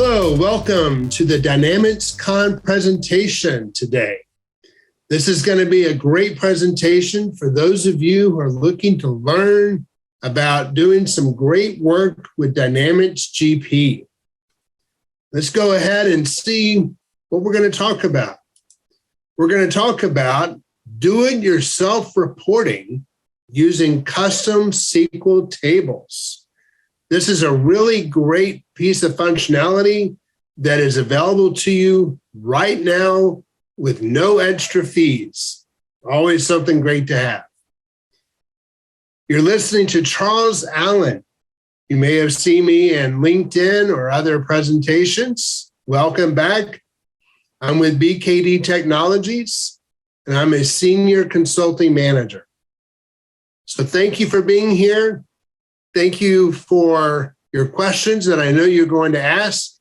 Hello, welcome to the DynamicsCon presentation today. This is going to be a great presentation for those of you who are looking to learn about doing some great work with Dynamics GP. Let's go ahead and see what we're going to talk about. We're going to talk about do-it-yourself reporting using custom SQL tables. This is a really great piece of functionality that is available to you right now with no extra fees. Always something great to have. You're listening to Charles Allen. You may have seen me in LinkedIn or other presentations. Welcome back. I'm with BKD Technologies, and I'm a senior consulting manager. So thank you for being here. Thank you for your questions that I know you're going to ask.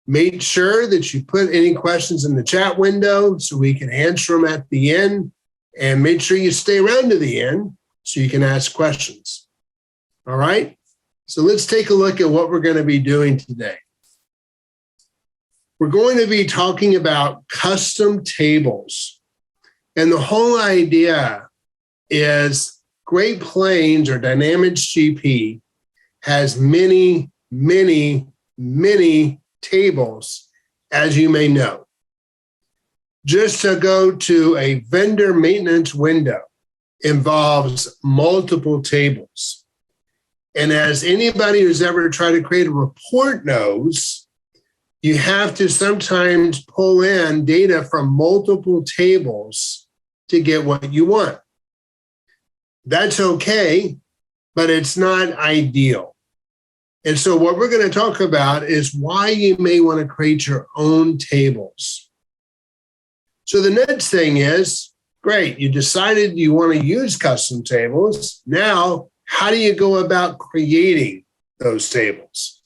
Make sure that you put any questions in the chat window so we can answer them at the end, and make sure you stay around to the end so you can ask questions. All right, so let's take a look at what we're going to be doing today. We're going to be talking about custom tables. And the whole idea is Great Plains or Dynamics GP has many tables, as you may know. Just to go to a vendor maintenance window involves multiple tables. And as anybody who's ever tried to create a report knows, you have to sometimes pull in data from multiple tables to get what you want. That's okay, but it's not ideal. And so what we're going to talk about is why you may want to create your own tables. So the next thing is, great, you decided you want to use custom tables. Now, how do you go about creating those tables?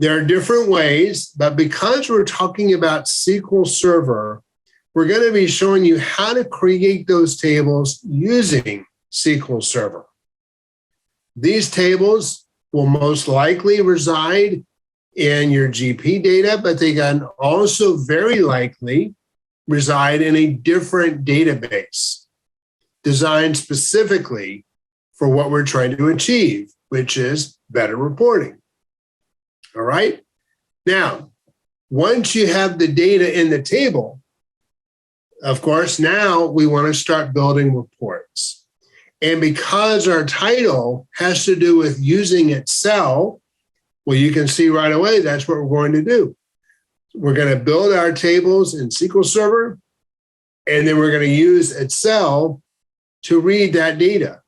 There are different ways, but because we're talking about SQL Server, we're going to be showing you how to create those tables using SQL Server. These tables will most likely reside in your GP data, but they can also very likely reside in a different database designed specifically for what we're trying to achieve, which is better reporting. All right. Now, once you have the data in the table, of course, now we want to start building reports. And because our title has to do with using Excel, well, you can see right away that's what we're going to do. We're going to build our tables in SQL Server, and then we're going to use Excel to read that data.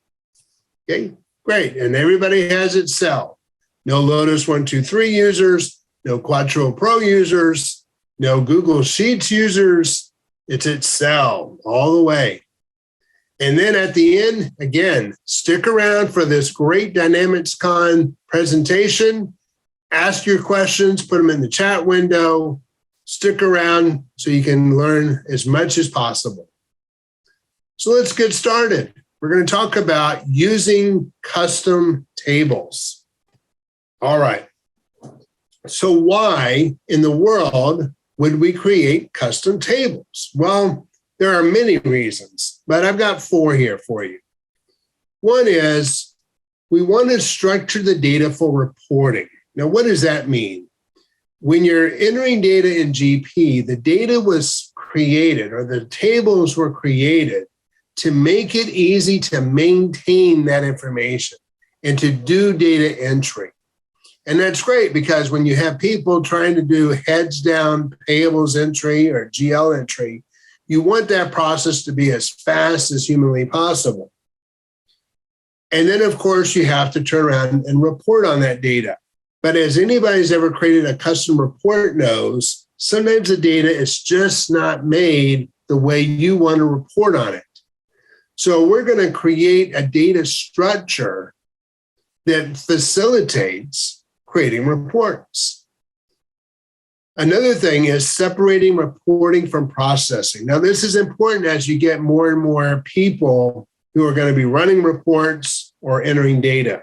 Okay, great. And everybody has Excel. No Lotus 123 users, no Quattro Pro users, no Google Sheets users. It's Excel all the way. And then at the end, again, stick around for this great DynamicsCon presentation. Ask your questions, put them in the chat window. Stick around so you can learn as much as possible. So let's get started. We're going to talk about using custom tables. All right. So why in the world would we create custom tables? Well, there are many reasons, but I've got four here for you. One is we want to structure the data for reporting. Now, what does that mean? When you're entering data in GP, the data was created or the tables were created to make it easy to maintain that information and to do data entry. And that's great because when you have people trying to do heads down payables entry or GL entry, you want that process to be as fast as humanly possible. And then, of course, you have to turn around and report on that data. But as anybody's ever created a custom report knows, sometimes the data is just not made the way you want to report on it. So we're going to create a data structure that facilitates creating reports. Another thing is separating reporting from processing. Now, this is important as you get more and more people who are going to be running reports or entering data.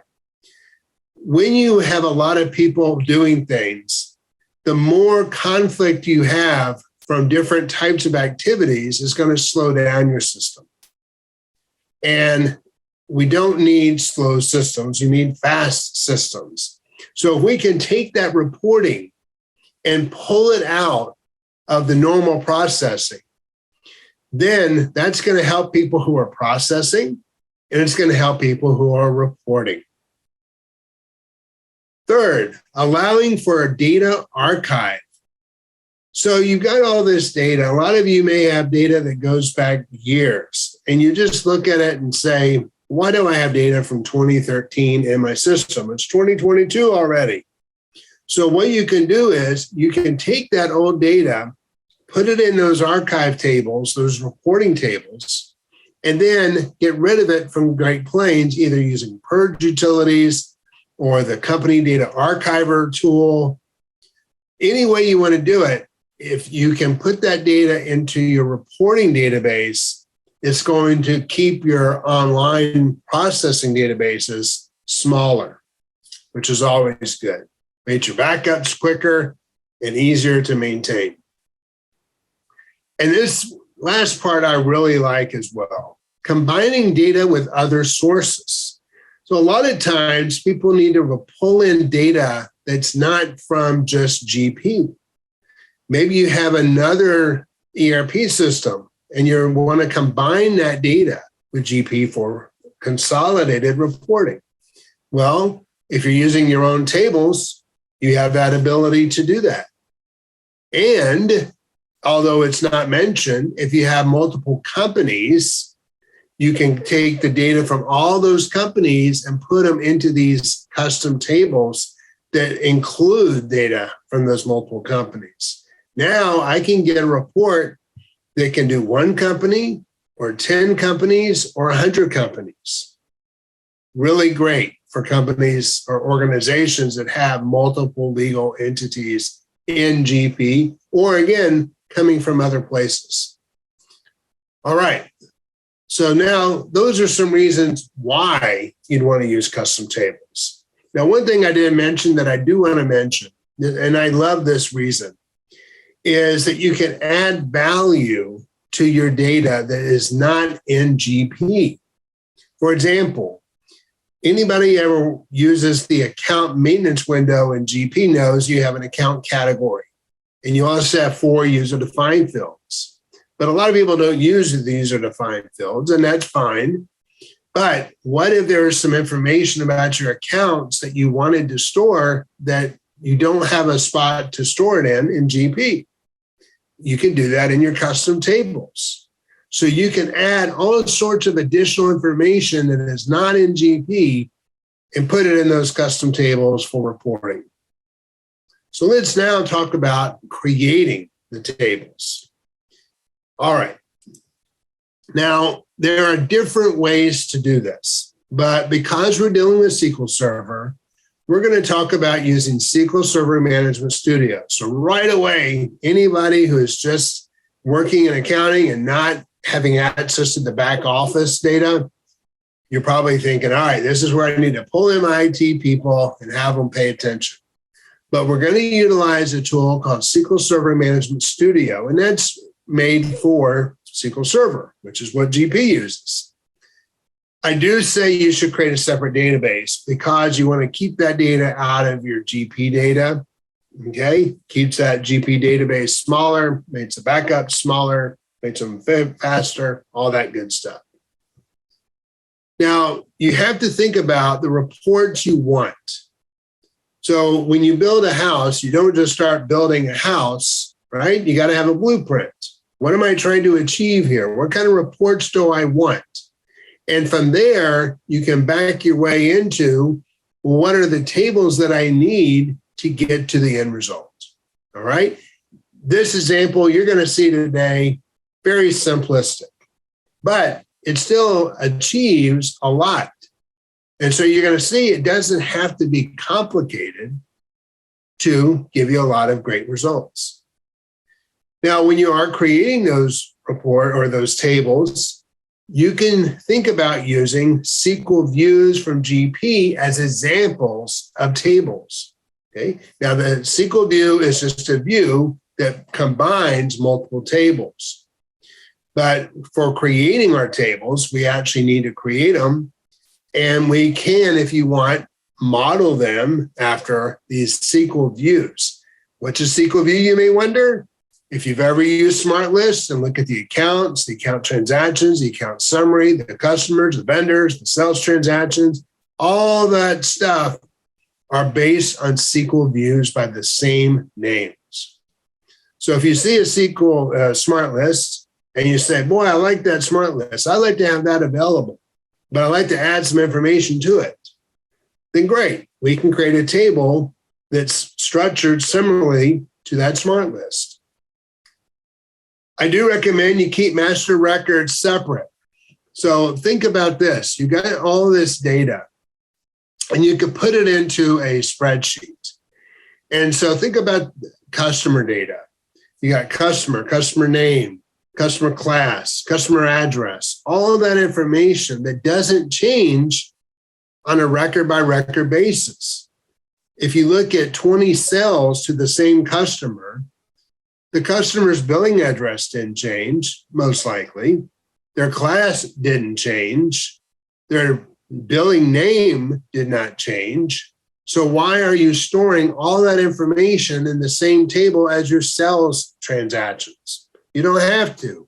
When you have a lot of people doing things, the more conflict you have from different types of activities is going to slow down your system. And we don't need slow systems. You need fast systems. So if we can take that reporting and pull it out of the normal processing, then that's going to help people who are processing, and it's going to help people who are reporting. Third, allowing for a data archive. So you've got all this data. A lot of you may have data that goes back years, and you just look at it and say, why do I have data from 2013 in my system? It's 2022 already. So what you can do is you can take that old data, put it in those archive tables, those reporting tables, and then get rid of it from Great Plains, either using purge utilities or the company data archiver tool. Any way you want to do it, if you can put that data into your reporting database, it's going to keep your online processing databases smaller, which is always good. Makes your backups quicker and easier to maintain. And this last part I really like as well, combining data with other sources. So a lot of times people need to pull in data that's not from just GP. Maybe you have another ERP system and you want to combine that data with GP for consolidated reporting. Well, if you're using your own tables, you have that ability to do that. And although it's not mentioned, if you have multiple companies, you can take the data from all those companies and put them into these custom tables that include data from those multiple companies. Now I can get a report that can do one company or 10 companies or 100 companies. Really great for companies or organizations that have multiple legal entities in GP, or again, coming from other places. All right. So now those are some reasons why you'd want to use custom tables. Now, one thing I didn't mention that I do want to mention, and I love this reason, is that you can add value to your data that is not in GP. For example, anybody ever uses the account maintenance window in GP knows you have an account category, and you also have 4 user-defined fields. But a lot of people don't use the user-defined fields, and that's fine. But what if there's some information about your accounts that you wanted to store that you don't have a spot to store it in GP? You can do that in your custom tables. So you can add all sorts of additional information that is not in GP and put it in those custom tables for reporting. So let's now talk about creating the tables. All right. Now, there are different ways to do this, but because we're dealing with SQL Server, we're going to talk about using SQL Server Management Studio. So right away, anybody who is just working in accounting and not having access to the back office data, you're probably thinking, all right, this is where I need to pull in my IT people and have them pay attention. But we're going to utilize a tool called SQL Server Management Studio, and that's made for SQL Server, which is what GP uses. I do say you should create a separate database because you want to keep that data out of your GP data. Okay, keeps that GP database smaller, makes the backup smaller, makes them faster, all that good stuff. Now, you have to think about the reports you want. So when you build a house, you don't just start building a house, right? You got to have a blueprint. What am I trying to achieve here? What kind of reports do I want? And from there, you can back your way into what are the tables that I need to get to the end result. All right. This example you're going to see today, very simplistic, but it still achieves a lot. And so you're going to see it doesn't have to be complicated to give you a lot of great results. Now, when you are creating those report or those tables, you can think about using SQL views from GP as examples of tables. Okay. Now the SQL view is just a view that combines multiple tables. But for creating our tables, we actually need to create them. And we can, if you want, model them after these SQL views. What's a SQL view, you may wonder? If you've ever used Smart Lists and look at the accounts, the account transactions, the account summary, the customers, the vendors, the sales transactions, all that stuff are based on SQL views by the same names. So if you see a SQL Smart List and you say, boy, I like that Smart List, I like to have that available, but I like to add some information to it, then great. We can create a table that's structured similarly to that Smart List. I do recommend you keep master records separate. So think about this. You got all this data and you could put it into a spreadsheet. And so think about customer data. You got customer name, customer class, customer address, all of that information that doesn't change on a record by record basis. If you look at 20 cells to the same customer, the customer's billing address didn't change, most likely. Their class didn't change. Their billing name did not change. So why are you storing all that information in the same table as your sales transactions? You don't have to.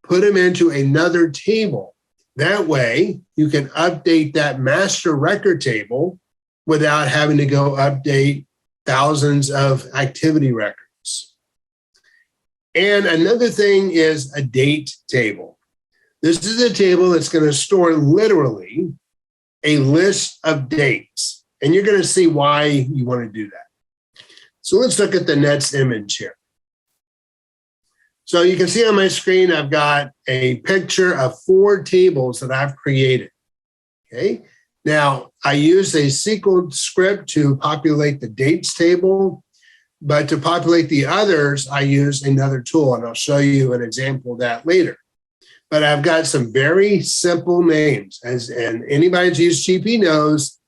Put them into another table. That way, you can update that master record table without having to go update thousands of activity records. And another thing is a date table. This is a table that's going to store literally a list of dates. And you're going to see why you want to do that. So let's look at the next image here. So you can see on my screen, I've got a picture of 4 tables that I've created. Okay. Now, I use a SQL script to populate the dates table, but to populate the others, I use another tool, and I'll show you an example of that later. But I've got some very simple names, and anybody who's used GP knows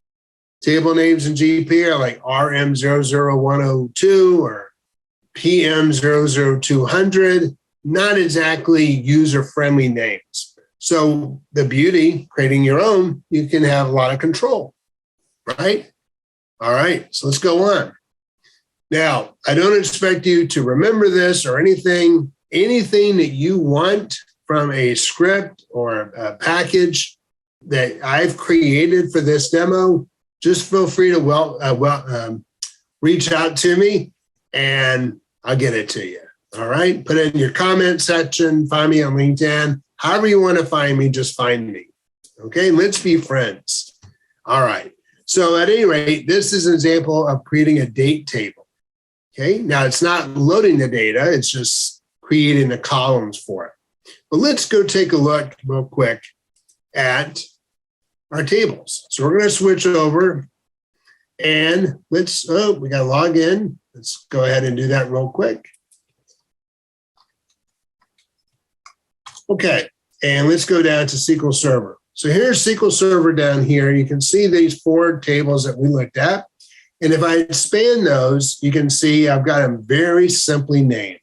table names in GP are like RM00102 or PM00200, not exactly user-friendly names. So the beauty, creating your own, you can have a lot of control, right? All right, so let's go on. Now, I don't expect you to remember this or anything that you want from a script or a package that I've created for this demo, just feel free to reach out to me and I'll get it to you. All right. Put it in your comment section, find me on LinkedIn. However you want to find me, just find me. Okay. Let's be friends. All right. So at any rate, this is an example of creating a date table. Okay. Now it's not loading the data. It's just creating the columns for it. But let's go take a look real quick at our tables. So we're going to switch over and we got to log in. Let's go ahead and do that real quick. Okay, and let's go down to SQL Server. So here's SQL Server down here. You can see these 4 tables that we looked at. And if I expand those, you can see I've got them very simply named.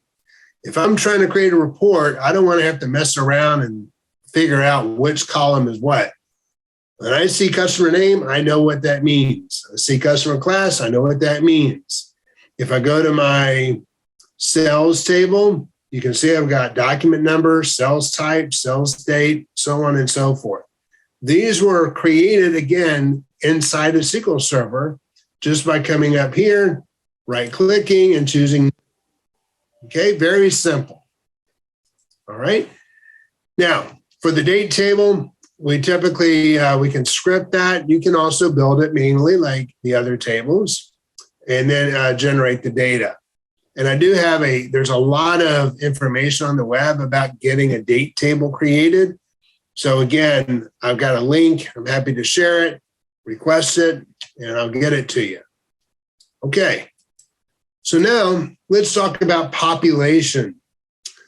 If I'm trying to create a report, I don't want to have to mess around and figure out which column is what. When I see customer name, I know what that means. I see customer class, I know what that means. If I go to my sales table, you can see I've got document number, sales type, sales date, so on and so forth. These were created, again, inside of SQL Server just by coming up here, right-clicking, and choosing. Okay, very simple. All right. Now, for the date table, we typically, we can script that. You can also build it manually like the other tables and then generate the data. And I do have there's a lot of information on the web about getting a date table created. So again, I've got a link. I'm happy to share it, request it, and I'll get it to you. Okay. So now let's talk about population.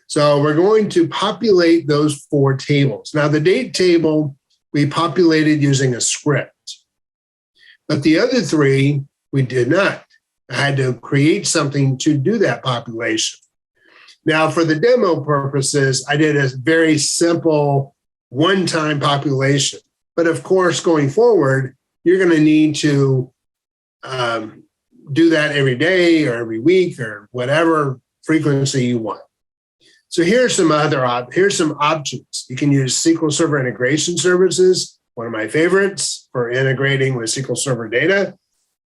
So we're going to populate those 4 tables. Now the date table, we populated using a script, but the other 3, we did not. I had to create something to do that population. Now, for the demo purposes, I did a very simple one-time population. But of course, going forward, you're going to need to do that every day or every week or whatever frequency you want. So here's some options. You can use SQL Server integration services, one of my favorites for integrating with SQL Server data.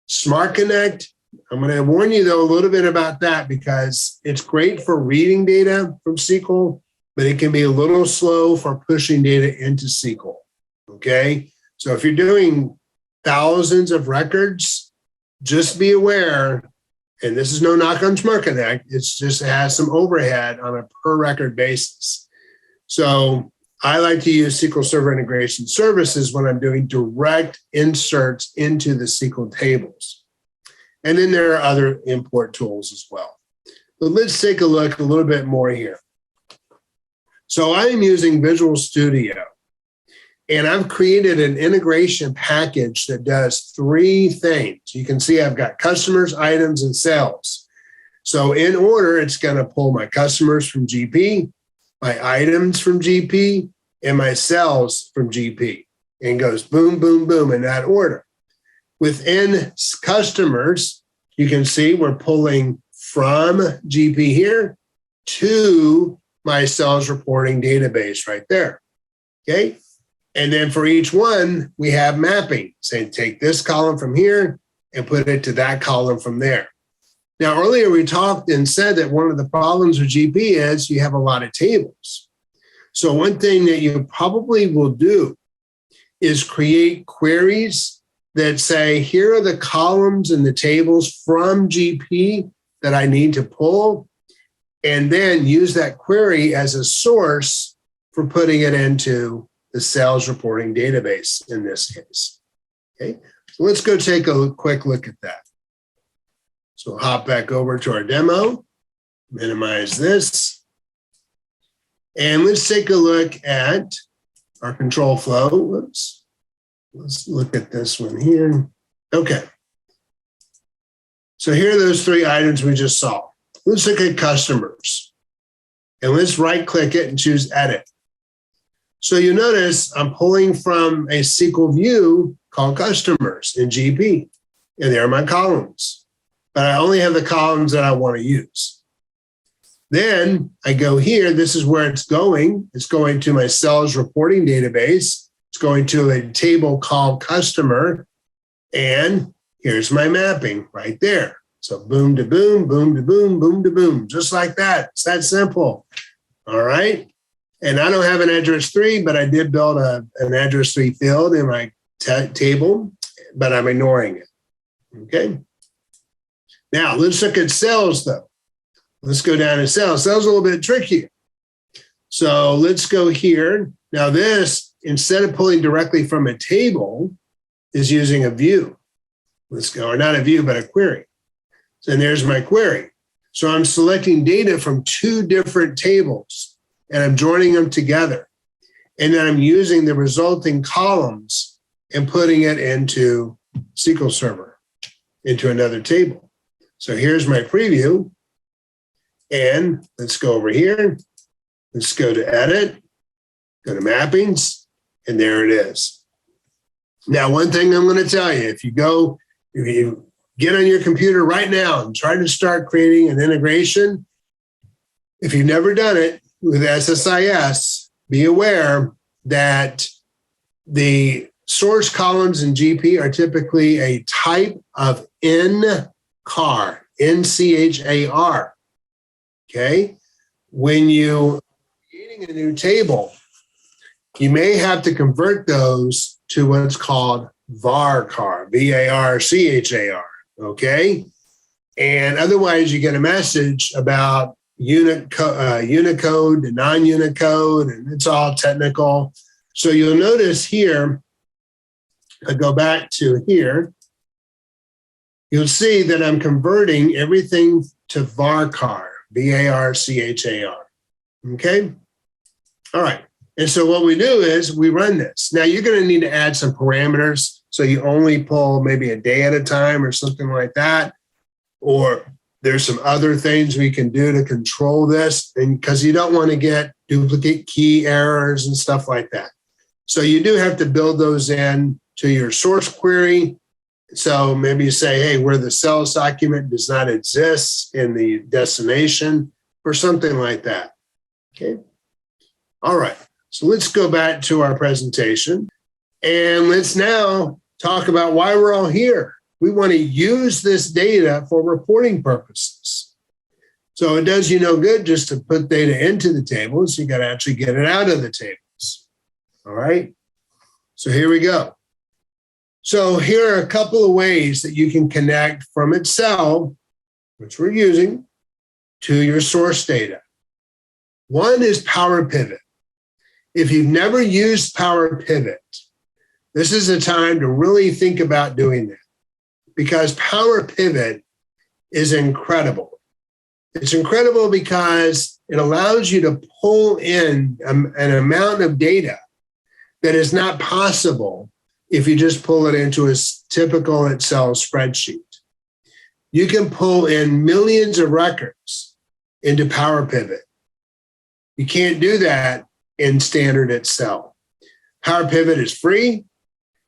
Smart Connect. I'm going to warn you, though, a little bit about that because it's great for reading data from SQL, but it can be a little slow for pushing data into SQL. Okay? So if you're doing thousands of records, just be aware, and this is no knock on Smart Connect, it's just it has some overhead on a per record basis. So I like to use SQL Server integration services when I'm doing direct inserts into the SQL tables. And then there are other import tools as well. But let's take a look a little bit more here. So I'm using Visual Studio, and I've created an integration package that does three things. You can see I've got customers, items, and sales. So in order, it's going to pull my customers from GP, my items from GP, and my sales from GP, and goes boom, boom, boom in that order. Within customers, you can see we're pulling from GP here to my sales reporting database right there. Okay. And then for each one, we have mapping. Say, take this column from here and put it to that column from there. Now, earlier we talked and said that one of the problems with GP is you have a lot of tables. So one thing that you probably will do is create queries that say, here are the columns and the tables from GP that I need to pull, and then use that query as a source for putting it into the sales reporting database in this case. Okay, so let's go take a quick look at that. So we'll hop back over to our demo, minimize this, and let's take a look at our control flow. Whoops. Let's look at this one here. Okay. So here are those three items we just saw. Let's look at customers. And let's right-click it and choose Edit. So you notice I'm pulling from a SQL view called Customers in GP. And there are my columns. But I only have the columns that I want to use. Then I go here. This is where it's going. It's going to my sales reporting database. It's going to a table called customer, and here's my mapping right there. So boom to boom, boom to boom, boom to boom, just like that. It's that simple. All right. And I don't have an address 3, but I did build an address 3 field in my table, but I'm ignoring it. Okay. Now let's look at sales though. Let's go down to sales. Sales is a little bit trickier. So let's go here. Now this, instead of pulling directly from a table, is using a view. Let's go, or not a view, but a query. And there's my query. So I'm selecting data from 2 different tables, and I'm joining them together. And then I'm using the resulting columns and putting it into SQL Server, into another table. So here's my preview. And let's go over here. Let's go to Edit, go to Mappings. And there it is. Now, one thing I'm going to tell you, if you get on your computer right now and try to start creating an integration, if you've never done it with SSIS, be aware that the source columns in GP are typically a type of NCHAR, N-C-H-A-R. Okay? When you are creating a new table, you may have to convert those to what's called varchar, V-A-R-C-H-A-R, okay? And otherwise, you get a message about Unicode to non-Unicode, and it's all technical. So you'll notice here, I go back to here, you'll see that I'm converting everything to varchar, V-A-R-C-H-A-R, okay? All right. And so what we do is we run this. Now you're going to need to add some parameters. So you only pull maybe a day at a time or something like that. or there's some other things we can do to control this, and because you don't want to get duplicate key errors and stuff like that. So you do have to build those in to your source query. So maybe you say, hey, where the sales document does not exist in the destination or something like that. Okay. All right. So let's go back to our presentation and let's now talk about why we're all here. We want to use this data for reporting purposes. So it does you no good just to put data into the tables. You got to actually get it out of the tables. All right. So here we go. So here are a couple of ways that you can connect from Excel, which we're using, to your source data. One is Power Pivot. If you've never used Power Pivot, this is a time to really think about doing that, because Power Pivot is incredible. It's incredible because it allows you to pull in an amount of data that is not possible if you just pull it into a typical Excel spreadsheet. You can pull in millions of records into Power Pivot. You can't do that in standard Excel. Power Pivot is free.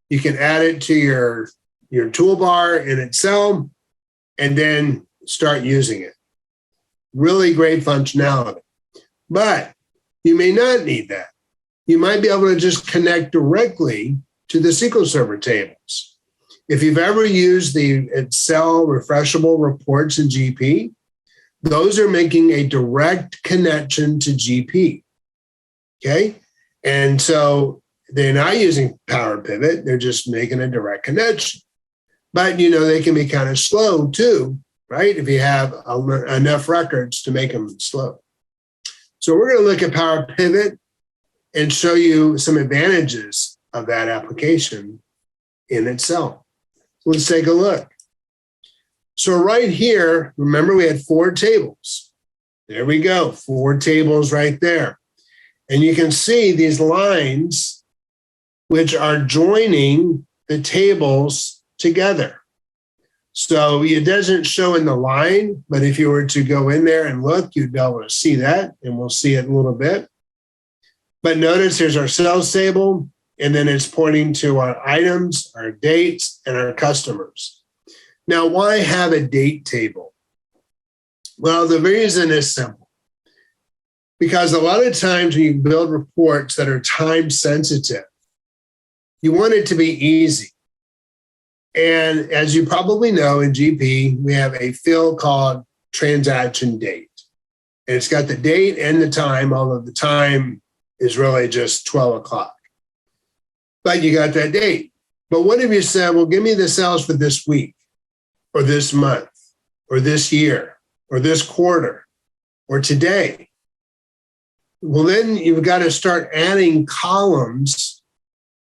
You can add it to your toolbar in Excel and then start using it. Really great functionality. But you may not need that. You might be able to just connect directly to the SQL Server tables. If you've ever used the Excel refreshable reports in GP, those are making a direct connection to GP. Okay? And so they're not using Power Pivot, they're just making a direct connection. But they can be kind of slow too, right? If you have enough records to make them slow. So we're going to look at Power Pivot and show you some advantages of that application in Excel. So let's take a look. So right here, remember we had 4 tables. There we go, 4 tables right there. And you can see these lines which are joining the tables together. So it doesn't show in the line, but if you were to go in there and look, you'd be able to see that, and we'll see it in a little bit. But notice here's our sales table, and then it's pointing to our items, our dates, and our customers. Now, why have a date table? Well, the reason is simple. Because a lot of times when you build reports that are time sensitive, you want it to be easy. And as you probably know, in GP, we have a field called transaction date. And it's got the date and the time, although the time is really just 12 o'clock. But you got that date. But what if you said, well, give me the sales for this week, or this month, or this year, or this quarter, or today? Well, then you've got to start adding columns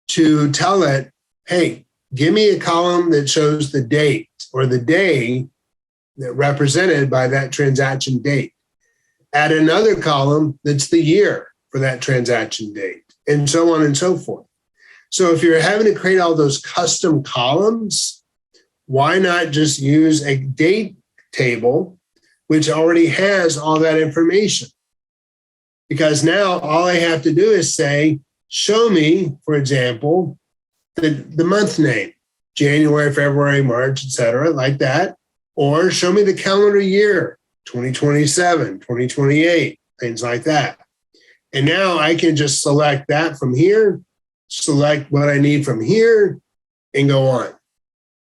to tell it, hey, give me a column that shows the date or the day that represented by that transaction date. Add another column that's the year for that transaction date, and so on and so forth. So if you're having to create all those custom columns, why not just use a date table, which already has all that information? Because now all I have to do is say, show me, for example, the month name, January, February, March, et cetera, like that. Or show me the calendar year, 2027, 2028, things like that. And now I can just select that from here, select what I need from here, and go on.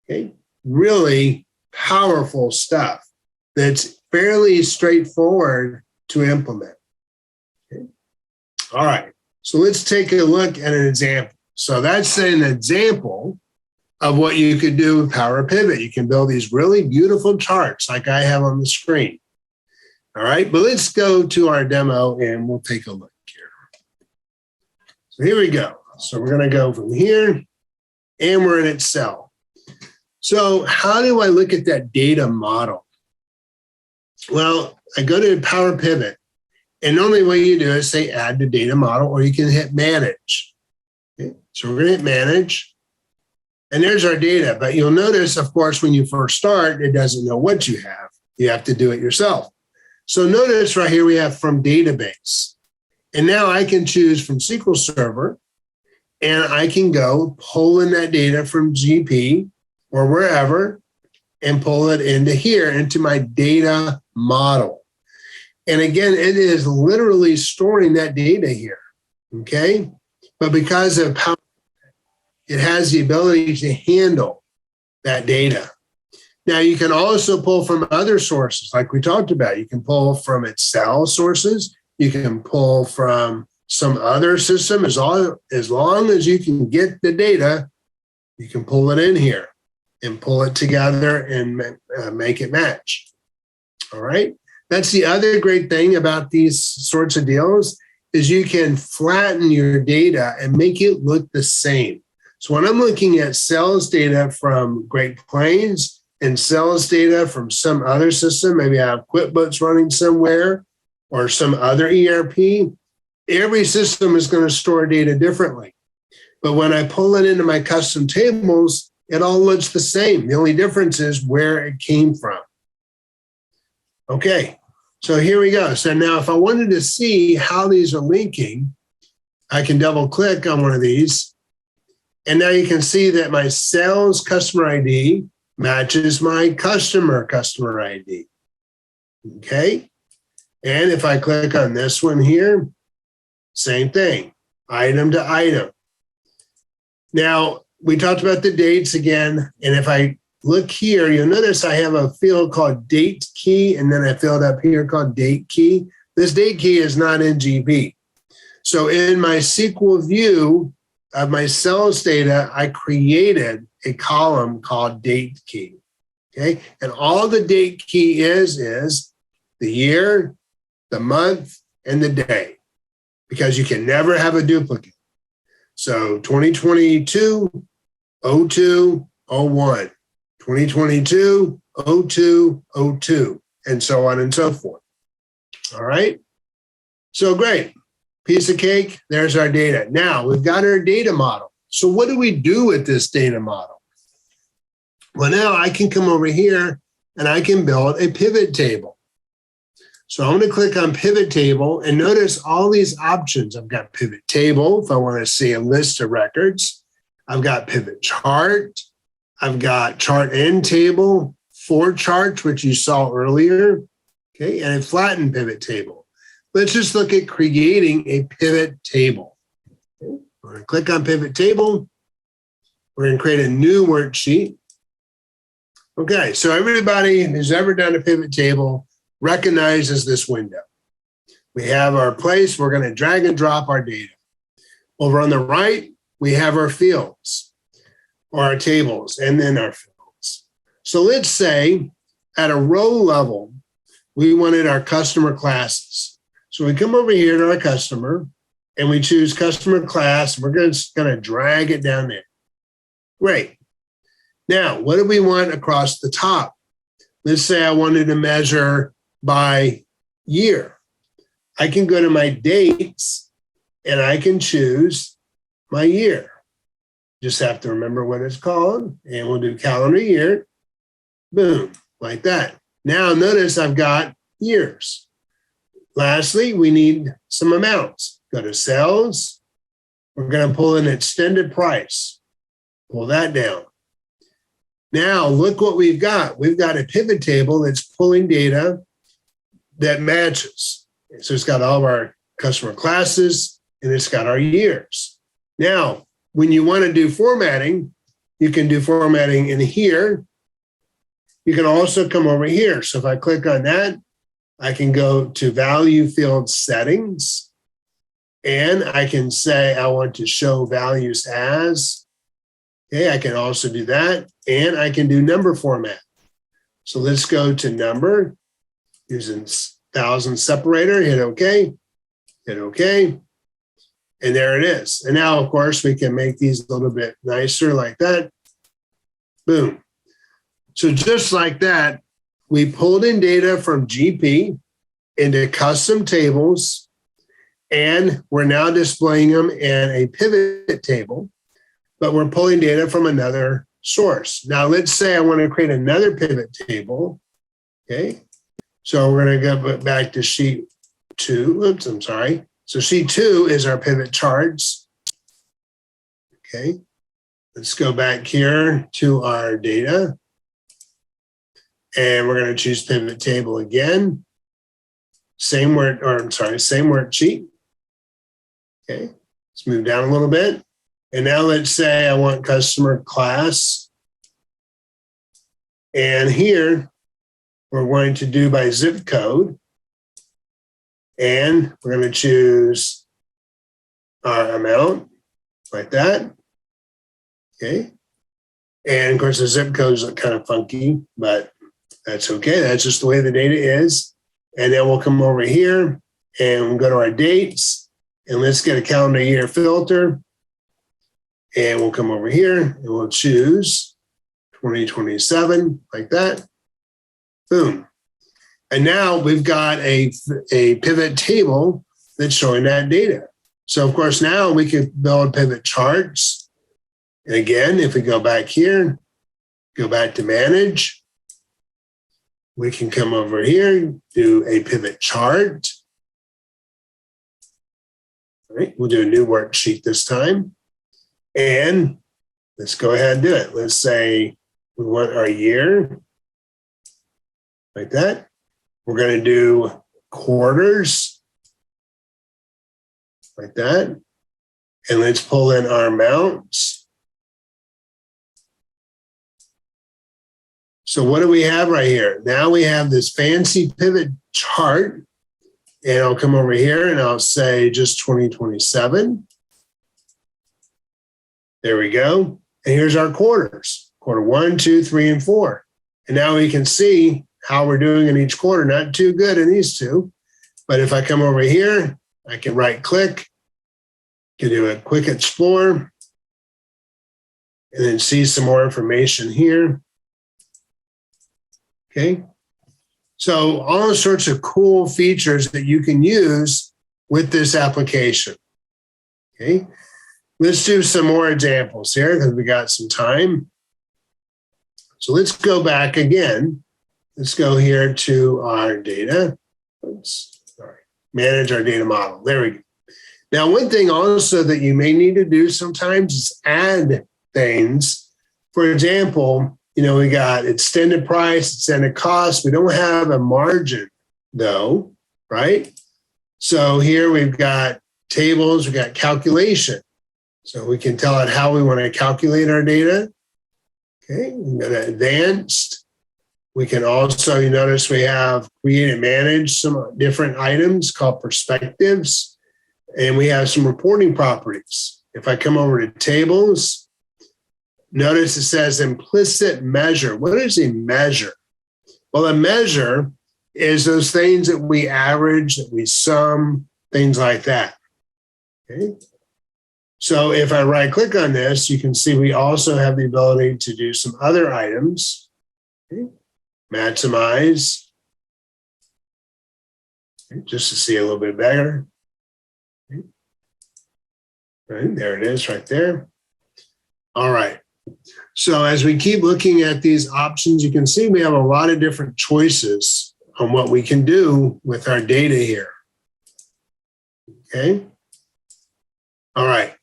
Okay, really powerful stuff that's fairly straightforward to implement. Okay. All right, so let's take a look at an example. So that's an example of what you could do with Power Pivot. You can build these really beautiful charts like I have on the screen. All right, but let's go to our demo and we'll take a look here. So here we go. So we're going to go from here and we're in Excel. So how do I look at that data model? Well, I go to Power Pivot, and the only way you do it is say add to data model, or you can hit manage. Okay. So we're going to hit manage. And there's our data. But you'll notice, of course, when you first start, it doesn't know what you have. You have to do it yourself. So notice right here we have from database. And now I can choose from SQL Server, and I can go pull in that data from GP or wherever and pull it into here, into my data model. And again, it is literally storing that data here, okay? But because of how it has the ability to handle that data. Now, you can also pull from other sources, like we talked about. You can pull from Excel sources. You can pull from some other system. As long as you can get the data, you can pull it in here and pull it together and make it match. All right. That's the other great thing about these sorts of deals is you can flatten your data and make it look the same. So when I'm looking at sales data from Great Plains and sales data from some other system, maybe I have QuickBooks running somewhere or some other ERP, every system is going to store data differently. But when I pull it into my custom tables, it all looks the same. The only difference is where it came from. Okay, so here we go. So now if I wanted to see how these are linking, I can double click on one of these. And now you can see that my sales customer ID matches my customer ID. Okay. And if I click on this one here, same thing, item to item. Now, we talked about the dates again. And if I look here, you'll notice I have a field called date key, and then a field up here called date key. This date key is not in GP. So in my SQL view of my sales data, I created a column called date key. Okay. And all the date key is the year, the month, and the day, because you can never have a duplicate. So 2022, 02, 01, 2022, 02, 02, and so on and so forth. All right. So great. Piece of cake. There's our data. Now we've got our data model. So what do we do with this data model? Well, now I can come over here and I can build a pivot table. So I'm going to click on pivot table and notice all these options. I've got pivot table if I want to see a list of records. I've got pivot chart. I've got chart and table, 4 charts, which you saw earlier. Okay, and a flattened pivot table. Let's just look at creating a pivot table. Okay. We're going to click on pivot table. We're going to create a new worksheet. Okay, so everybody who's ever done a pivot table recognizes this window. We have our place. We're going to drag and drop our data. Over on the right, we have our fields or our tables and then our fields. So let's say at a row level, we wanted our customer classes. So we come over here to our customer and we choose customer class. We're going to drag it down there. Great. Now, what do we want across the top? Let's say I wanted to measure by year. I can go to my dates and I can choose my year. Just have to remember what it's called, and we'll do calendar year. Boom, like that. Now notice I've got years. Lastly, we need some amounts. Go to sales. We're going to pull an extended price. Pull that down. Now look what we've got. We've got a pivot table that's pulling data that matches. So it's got all of our customer classes and it's got our years. Now, when you want to do formatting, you can do formatting in here. You can also come over here. So if I click on that, I can go to value field settings and I can say I want to show values as. Okay, I can also do that, and I can do number format. So let's go to number using 1000 separator, hit OK, and there it is. And now, of course, we can make these a little bit nicer like that. Boom. So just like that, we pulled in data from GP into custom tables, and we're now displaying them in a pivot table. but we're pulling data from another source. Now, let's say I want to create another pivot table. Okay. So we're going to go back to sheet 2. Oops, I'm sorry. So sheet 2 is our pivot charts. Okay. Let's go back here to our data. And we're going to choose pivot table again. Same worksheet. Okay. Let's move down a little bit. And now let's say I want customer class. And here we're going to do by zip code. And we're going to choose our amount like that. Okay. And of course, the zip codes look kind of funky, but that's okay. That's just the way the data is. And then we'll come over here and we'll go to our dates. And let's get a calendar year filter. And we'll come over here and we'll choose 2027 like that. Boom. And now we've got a pivot table that's showing that data. So of course, now we can build pivot charts. And again, if we go back here, go back to manage, we can come over here, do a pivot chart. All right, we'll do a new worksheet this time. And let's go ahead and do it. Let's say we want our year like that. We're going to do quarters like that. And let's pull in our amounts. So what do we have right here? Now we have this fancy pivot chart. And I'll come over here and I'll say just 2027. There we go. And here's our quarters. Quarter 1, 2, 3, and 4. And now we can see how we're doing in each quarter. Not too good in these two. But if I come over here, I can right click, can do a quick explore, and then see some more information here. Okay. So all sorts of cool features that you can use with this application. Okay. Let's do some more examples here because we got some time. So let's go back again. Let's go here to our data. Oops, sorry. Manage our data model. There we go. Now, one thing also that you may need to do sometimes is add things. For example, we got extended price, extended cost. We don't have a margin though, right? So here we've got tables, we've got calculation. So we can tell it how we want to calculate our data. Okay, we go to advanced. We can also, you notice we have create and manage some different items called perspectives. And we have some reporting properties. If I come over to tables, notice it says implicit measure. What is a measure? Well, a measure is those things that we average, that we sum, things like that. Okay. So if I right click on this, you can see we also have the ability to do some other items. Okay. Maximize, okay, just to see a little bit better. Okay. Right, there it is right there. All right. So as we keep looking at these options, you can see we have a lot of different choices on what we can do with our data here. Okay. All right.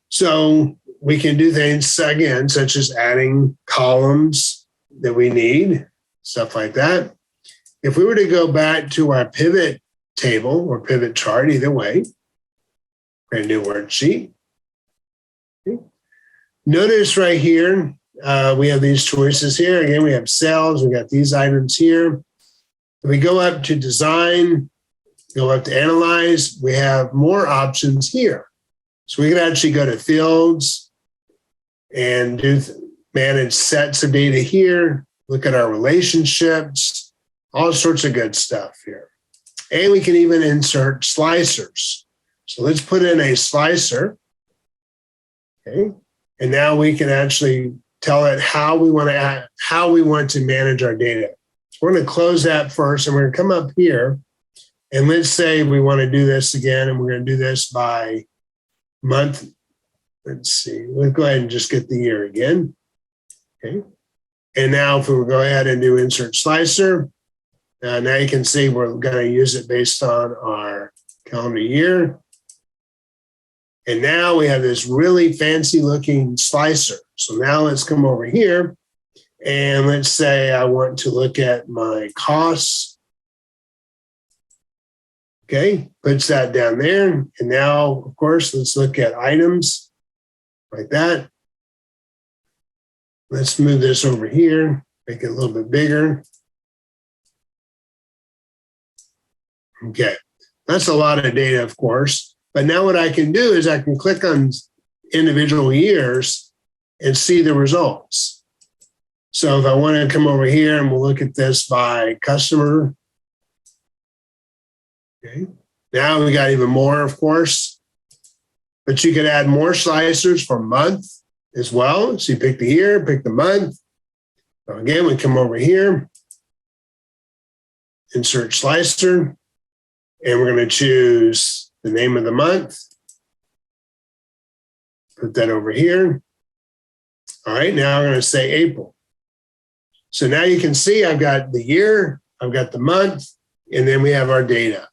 So we can do things, again, such as adding columns that we need, stuff like that. If we were to go back to our pivot table or pivot chart, either way, create a new worksheet. Okay. Notice right here, we have these choices here. Again, we have cells, we got these items here. If we go up to design, go up to analyze, we have more options here. So we can actually go to fields and manage sets of data here, look at our relationships, all sorts of good stuff here. And we can even insert slicers. So let's put in a slicer. Okay. And now we can actually tell it how we want to manage our data. So we're going to close that first, and we're going to come up here. And let's say we want to do this again, and we're going to do this by month let's see, we'll go ahead and just get the year again. Okay. And now if we go ahead and do insert slicer, now you can see we're going to use it based on our calendar year. And now we have this really fancy looking slicer. So now let's come over here and let's say I want to look at my costs. Okay, puts that down there. And now, of course, let's look at items like that. Let's move this over here, make it a little bit bigger. Okay, that's a lot of data, of course. But now what I can do is I can click on individual years and see the results. So if I want to come over here and we'll look at this by customer. Okay, now we got even more, of course. But you could add more slicers for month as well. So you pick the year, pick the month. So again, we come over here, insert slicer, and we're going to choose the name of the month. Put that over here. All right, now I'm going to say April. So now you can see I've got the year, I've got the month, and then we have our data.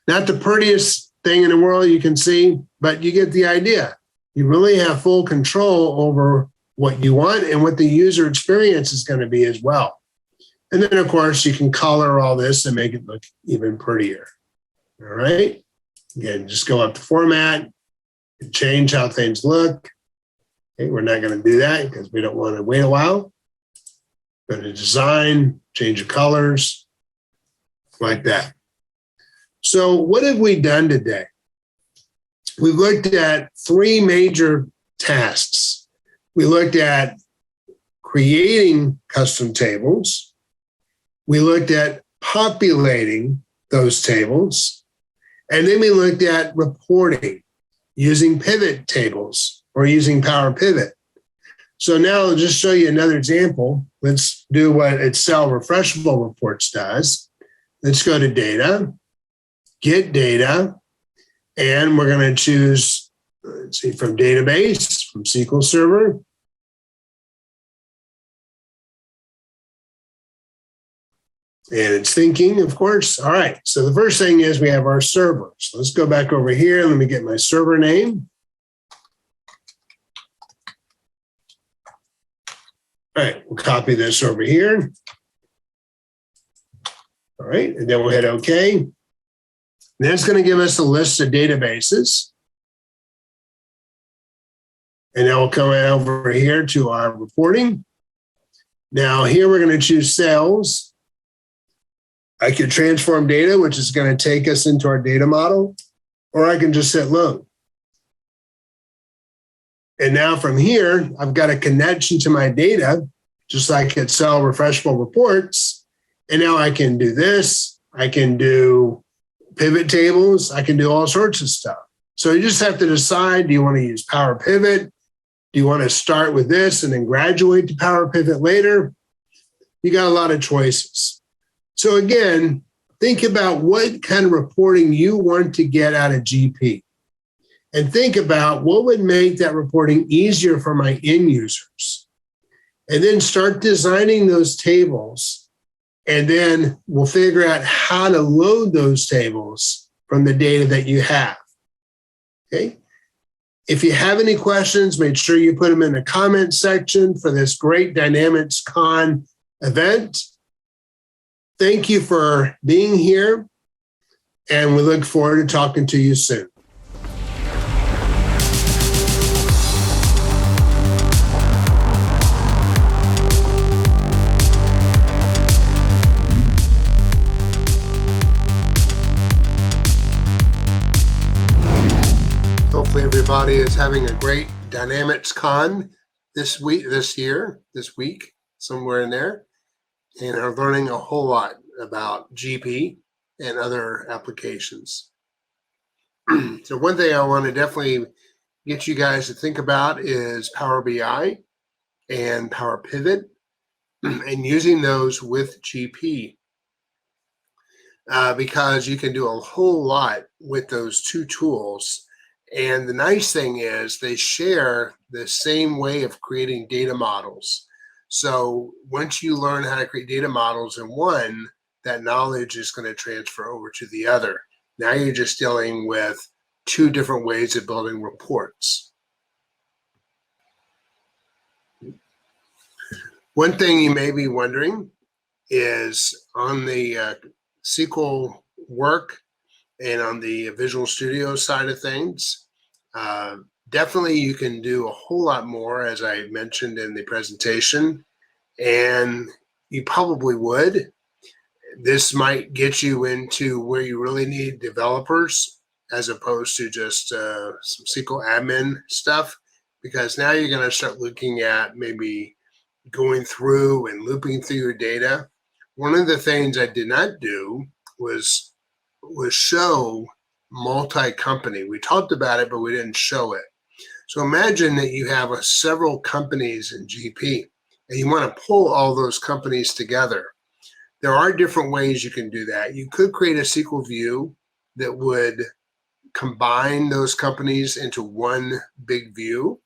Not the prettiest thing in the world you can see, but you get the idea. You really have full control over what you want and what the user experience is going to be as well. And then, of course, you can color all this and make it look even prettier. All right. Again, just go up to format and change how things look. Okay, we're not going to do that because we don't want to wait a while. Go to design, change the colors, like that. So what have we done today? We've looked at three major tasks. We looked at creating custom tables. We looked at populating those tables. And then we looked at reporting using pivot tables or using Power Pivot. So now I'll just show you another example. Let's do what Excel Refreshable Reports does. Let's go to Data, Get Data, and we're going to choose, let's see, from Database, from SQL Server. And it's thinking, of course. All right, so the first thing is we have our server. So let's go back over here. Let me get my server name. All right, we'll copy this over here. All right, and then we'll hit OK. Then it's going to give us a list of databases. And then we'll come over here to our reporting. Now here we're going to choose sales. I can transform data, which is going to take us into our data model, or I can just hit load. And now from here, I've got a connection to my data, just like Excel Refreshable Reports. And now I can do this. I can do pivot tables. I can do all sorts of stuff. So you just have to decide, do you want to use Power Pivot? Do you want to start with this and then graduate to Power Pivot later? You got a lot of choices. So again, think about what kind of reporting you want to get out of GP. And think about what would make that reporting easier for my end users. And then start designing those tables. And then we'll figure out how to load those tables from the data that you have. Okay. If you have any questions, make sure you put them in the comment section for this great DynamicsCon event. Thank you for being here, and we look forward to talking to you soon. Hopefully everybody is having a great DynamicsCon this week, somewhere in there, and are learning a whole lot about GP and other applications. So one thing I want to definitely get you guys to think about is Power BI and Power Pivot and using those with GP because you can do a whole lot with those two tools. And the nice thing is they share the same way of creating data models. So once you learn how to create data models in one, that knowledge is going to transfer over to the other. Now you're just dealing with two different ways of building reports. One thing you may be wondering is on the SQL work and on the Visual Studio side of things, definitely you can do a whole lot more, as I mentioned in the presentation, and you probably would. This might get you into where you really need developers as opposed to just some SQL admin stuff, because now you're going to start looking at maybe going through and looping through your data. One of the things I did not do was show multi-company. We talked about it, but we didn't show it. So imagine that you have several companies in GP and you want to pull all those companies together. There are different ways you can do that. You could create a SQL view that would combine those companies into one big view.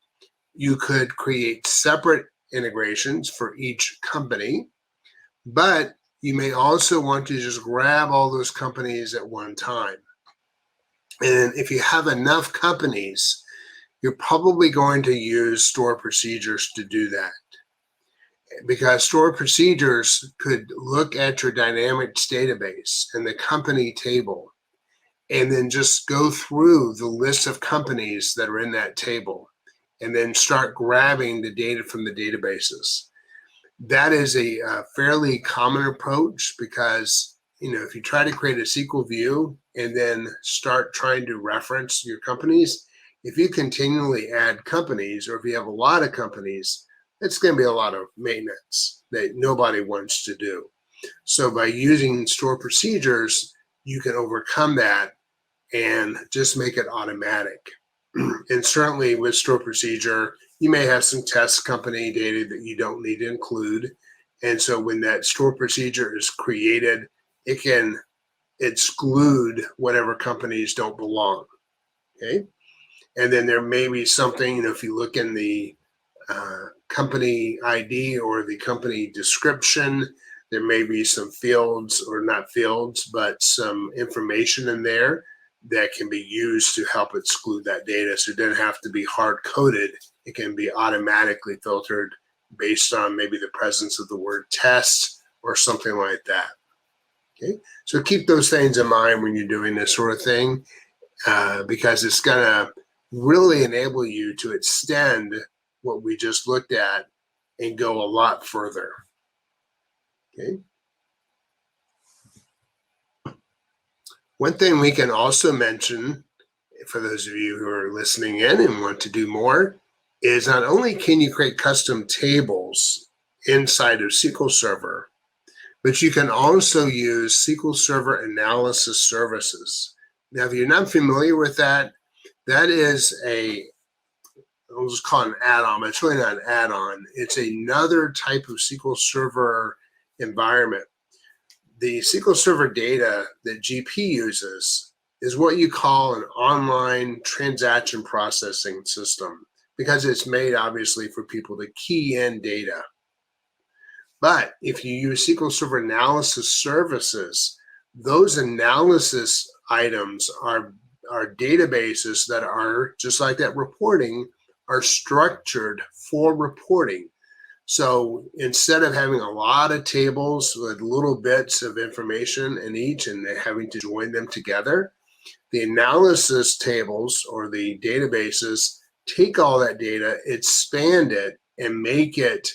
You could create separate integrations for each company, but you may also want to just grab all those companies at one time. And if you have enough companies, you're probably going to use store procedures to do that, because store procedures could look at your Dynamics database and the company table and then just go through the list of companies that are in that table and then start grabbing the data from the databases. That is a fairly common approach, because if you try to create a SQL view and then start trying to reference your companies, if you continually add companies, or if you have a lot of companies, it's going to be a lot of maintenance that nobody wants to do. So by using store procedures, you can overcome that and just make it automatic. And certainly with store procedure, you may have some test company data that you don't need to include. And so when that store procedure is created, it can exclude whatever companies don't belong. Okay. And then there may be something, if you look in the company ID or the company description, there may be some fields, or not fields, but some information in there that can be used to help exclude that data. So it doesn't have to be hard coded. It can be automatically filtered based on maybe the presence of the word test or something like that. Okay, so keep those things in mind when you're doing this sort of thing, because it's going to really enable you to extend what we just looked at and go a lot further. Okay. One thing we can also mention, for those of you who are listening in and want to do more, is not only can you create custom tables inside of SQL Server, but you can also use SQL Server analysis services. Now, if you're not familiar with that, that is I'll just call it an add-on, but it's really not an add-on. It's another type of SQL Server environment. The SQL Server data that GP uses is what you call an online transaction processing system, because it's made obviously for people to key in data. But if you use SQL Server analysis services, those analysis items are databases that are, just like that reporting, are structured for reporting. So instead of having a lot of tables with little bits of information in each and having to join them together, the analysis tables or the databases take all that data, expand it, and make it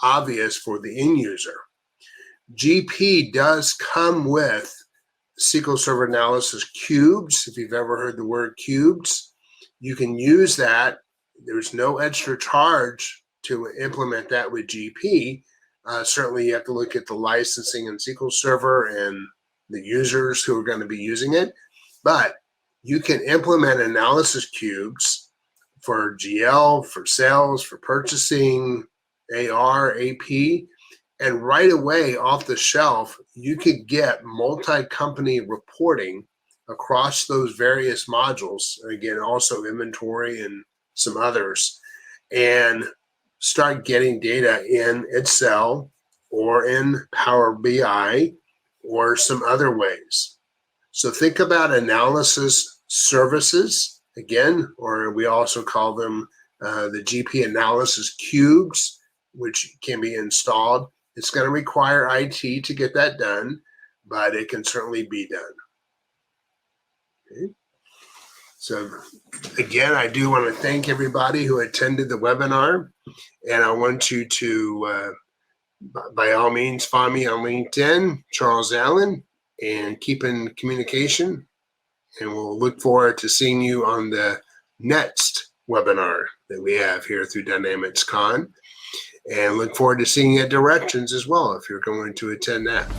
obvious for the end user. GP does come with SQL Server Analysis cubes. If you've ever heard the word cubes, you can use that. There's no extra charge to implement that with GP. Certainly you have to look at the licensing in SQL Server and the users who are going to be using it, but you can implement analysis cubes for GL, for sales, for purchasing, AR, AP, and right away off the shelf, you could get multi-company reporting across those various modules, again, also inventory and some others, and start getting data in Excel or in Power BI or some other ways. So think about analysis services, again, or we also call them the GP analysis cubes, which can be installed. It's going to require IT to get that done, but it can certainly be done. Okay. So again, I do want to thank everybody who attended the webinar, and I want you to, by all means, find me on LinkedIn, Charles Allen, and keep in communication. And we'll look forward to seeing you on the next webinar that we have here through DynamicsCon. And look forward to seeing you at Directions as well if you're going to attend that.